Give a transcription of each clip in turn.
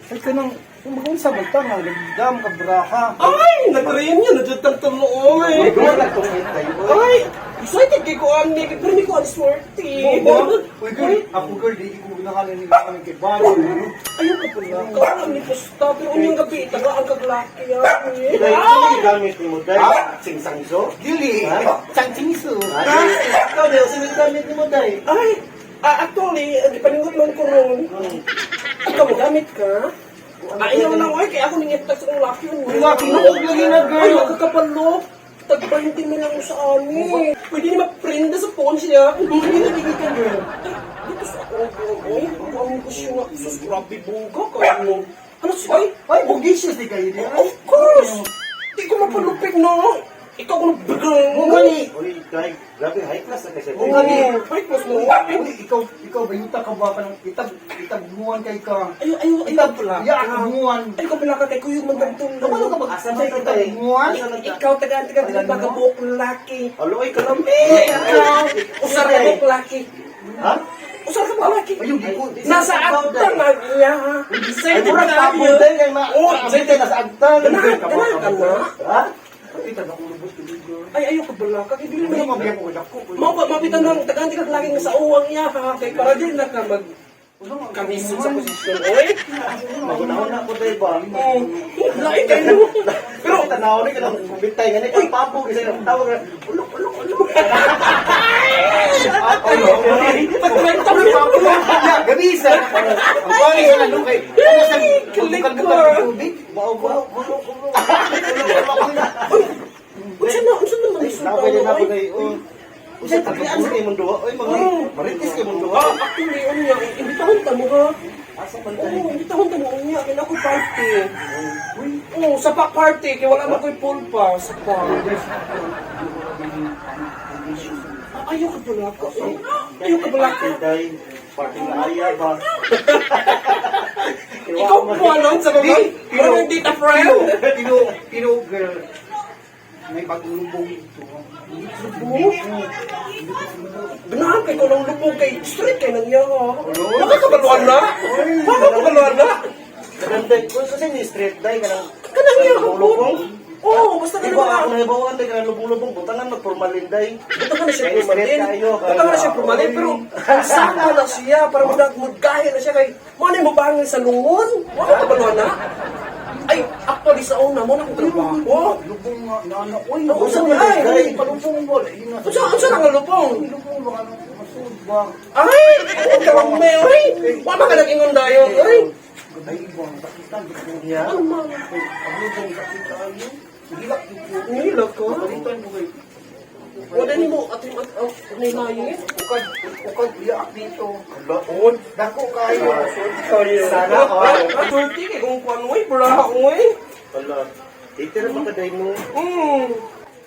Ay ka nang, mag-unsa ba ita nga, nagdam ka braka. Ay, nag-rin yan, nadyan talo eh. Doon nagtungit kayo. Ay, excited kay ko ang nigit, pero hindi ko ang sporty. Uy, girl, ako girl, di ko nakalan nila kami kay Balo. Ayun ka pala, kaan ni Pusta, pero unyang gabi, taga ang kaglaki yan. Dahil gamit mo dahil singsangso. Dili, chang-chingso. Ikaw dahil sino gamit mo dahil? Ay, actually, paningot ko ron. Ikaw magamit ka? Ayaw na nga, kaya ako ningitag sa laki mo. Laki mo, lagi na Ay, girl. makakapalo. Tag-20 mo lang sa amin. Pwede ni ma-prenda sa phone siya. Hindi na bigay ka girl. Ay, dito sa ako. Ay, ang ko siya nga. Sus, grabe bunga ka mo. Ano siya? Ay, bugisius di kayo di. Of course! Di ko mapalupig na. Ikaw ko nagbigang. Mo gani. Uy, dahil grabe high class na kasi. Oo, gani. Ay, mas mo. Uy, ikaw ba yuta ka ba kanang itag-muan kay ka? Ayaw pala. Ya, muan. Ay, ko pala ka kay Kuya Magdagtong. Ano ka Asa mag-asay na ka tayo? muan? Ikaw, taga-taga, taga-buhok laki. Aloy ka lang. Usar ka buhok laki. Ha? Usar ka buhok laki. Ayun, di ko. Nasa agta na niya. Ay, di ba tapos dahil kay ma... Oh, Say tayo nasa agtan. Ganahan ka na. Ha? Ay, taga ko lubos ko girl. Ay, ayaw ka bala ka. Kaya dili Ano mo. mabiyak ko dako. Mapitan lang, taga-taga lagi nga sa uwang niya. Kay para din na ka kamisin sa posisyon. Oy. Magunahon na ako dahil ba? Lain kayo. Pero tanaw ni ka lang kubitay ganit. Ay, papo kasi tawag na. Ulok. Pagkwenta mo yung papo. Ya, gabi sa. Ang pangit sa lalo kay. Ano sa Kilikor. tubig? Bao. Unsa naman yung Napwede na ako sultan? dahil. Usa tagaan sa kay mundo. Oy, mga maritis kay mundo. Actually, ano niya, imbitahon ta mo ha. Asa man Oo, tayo? imbitahon ta mo niya. Kaya ako party. Oo, sa party. Kaya wala na ko'y pool pa. Sa ayaw ka pala ka. Ayaw ka pala ka. Dahil party na aya ba? Ikaw po alon sa mga parang dita friend. Pino girl. May pag-ulubong ito. Ganahan kay ko ng lubog kay straight kay nang niya ha. Nakakabaluan na? Nakakabaluan na? Maganda. Kung kasi ni street dahil ka nang Kanang niya ka po. lubong. Oo, basta Di ka ba ako naman. nahibawan dahil ka nang lubong-lubong. Butangan magpormalin dahil. Buta ka na siya Kay pumalin. straight kayo, Buta ka na siya pumalin. Pero saka na siya para magmudgahin na siya kay mo mo bangin sa lungon. Wala ka baluan na? Ay, actually sa una mo na kong trabaho. Lubong nga, inaano. Uy, Ako sa lubong mga, ay, ay. palubong mo. Unsa na nga lupong? Lubong mo, ano, masud ba? Ay, ang karami, ay. Wala ka nag-ingon dayon, ay. Ay, ibang sakitan. Yeah. Ano man? Ang lubong sakitan tayo. Hilak dito. Nilak ko. Balitan mo kay. Wala ni mo at ninayin. Ukad, iyak dito. Laon. Dako kayo. Sana all. Swerte kay kung kuan mo, bra ko eh. Wala. Itira pa ka dahil mo.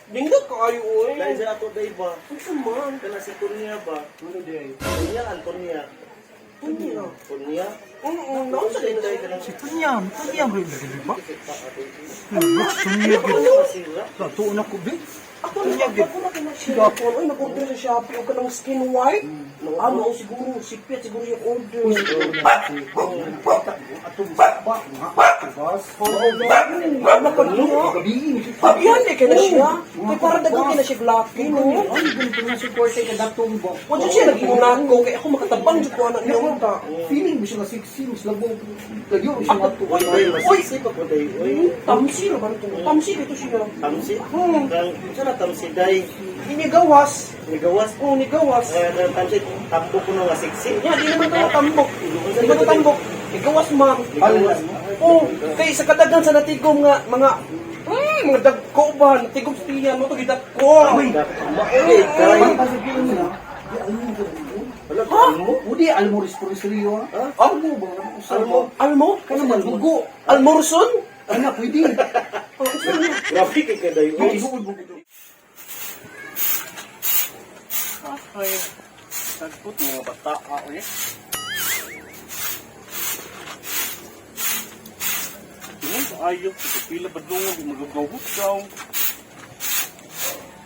Dingdot ka ayo Dahil eh. sa ato dahil ba? Unsa man? Kana si Kunya ba? Ano di? Kunya, Antonia. Hindi na. Kunya. Naon sa Dahil dinday ka nang Tunyam rin di ba? Sunya masira. Tuon ako, be. Ako na siya. Ay, nag-order sa Shopee o ka ng skin white. Ano, siguro, sikpit, siguro yung order. Atong ba? Bas. Ano ka niya? Gabi. Yan, eh, kaya na siya. Kaya parang dagang na siya blacky, no? Ay, ganito na support sa datong ba? Wala siya nag-iunan ko, kaya ako makatabang dyan ko anak niya unta. Feeling mo siya na sexy, mas labong. Lagyo siya na to. Dahil masisi pa ko dahil. Uy. Tamsi na ba ito? Tamsi dito siya. Tamsi. Kung na tamsi dahil. Inigawas. Nigawas. Oo, nigawas. Tamsi. Tambo ko na nga sexy. Yan, di naman tayo tambok. Di naman tambok. Nigawas, ma'am. Alas. Oo, kaya sa kadagan sa natigom nga, mga dagko ba, natigom sa tiyan mo, ito gidat ko. Mauli dahil. Pasabihin niya. Wala Ha? mo. Udi, almoris por serio ha? Almo ba? Almo. Almo? Kaya naman, bugo. Almorson? Ano, pwede. Grabe kay ka dahil. Ay, bukod mo ito. Ay. Nagput mga bata. Eh. Ayok, pila ba doon, magagawot daw.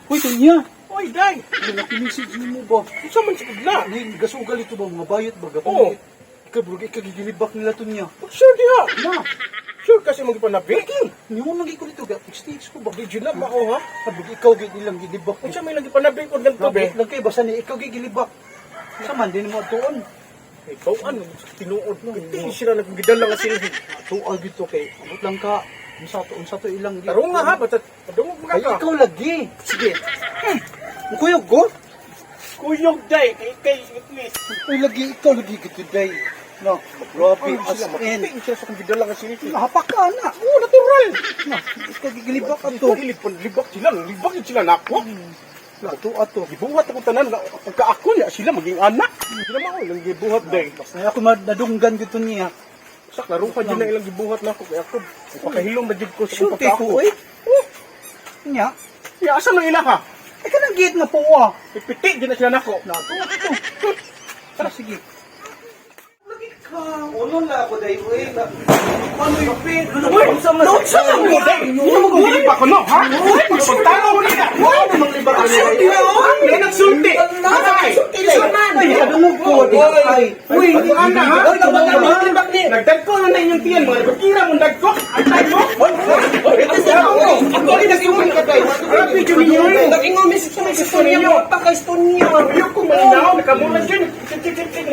Uy, kanya. Oy, day! Ano, nakinisig mo ba? Isa man sa kudla. Ay, gasugal ito ba? Mabayot ba? Oo. Ikaw, bro, ikagigilibak nila to niya. Sure diha. Na, Sure kasi mga panabi. niyo lagi ko dito, stage ko ba? Di na mao ha. Kabog, ikaw nilang gilibak. Kung siya may lagi panabi ko ganito be. Lang kayo, basta ni ikaw gigilibak. Saman, din mo tuon. Ikaw ano, tinuod mo. Hindi sila nagigidala nga sila. Tual dito kay, abot lang ka. Unsa to ilang Taro nga ha, ba't padungog mo Ay, ka. ikaw lagi. Sige. Kuyog ko? Kuyog day, kay please. Ay, lagi, ikaw lagi gitu, day. No, grabe, as Sila in. makiting sila sa kagidala nga sila. Nahapak ka na. Oo, natural. Na, ikaw gigilibak ka Ito, to. libak sila. Libak yun sila na ako. Ato. Gibuhat ako tanan. Pagka ako niya, sila maging anak. Hindi naman ako ilang gibuhat day. Ay, ako nadunggan dito niya. Sak, laro ka dyan na ilang gibuhat na ako. Kaya ako, pakahilong na dyan ko sa Sure, pagka ko, ako. eh. Nya, Ya, asa nang ila ka? ay ka nang gate nga po, ah. Ipiti dyan na sila na ako. Nato. Tara, sige. Ulo na ako, day, uy. Ano yung pin? Uy, sa mo day? Hindi mo gilibak ko, no? Ha? Pagtalo mo nila. Ano mang libak ka niya? May nagsulti. Ay, Ay, kadungog ko. Ay, uy, ano ha? Uy, tabag na. Nagdagko na yung tiyan, mga nagkira mo dagko. Ay, tayo. Ako rin nag-iwan ka tayo. Grabe, dyan ninyo eh. Nag-ingong message sa may gusto niya, magpaka-gusto niya. Ayoko malinaw, nakamulan dyan. Tik-tik-tik-tik.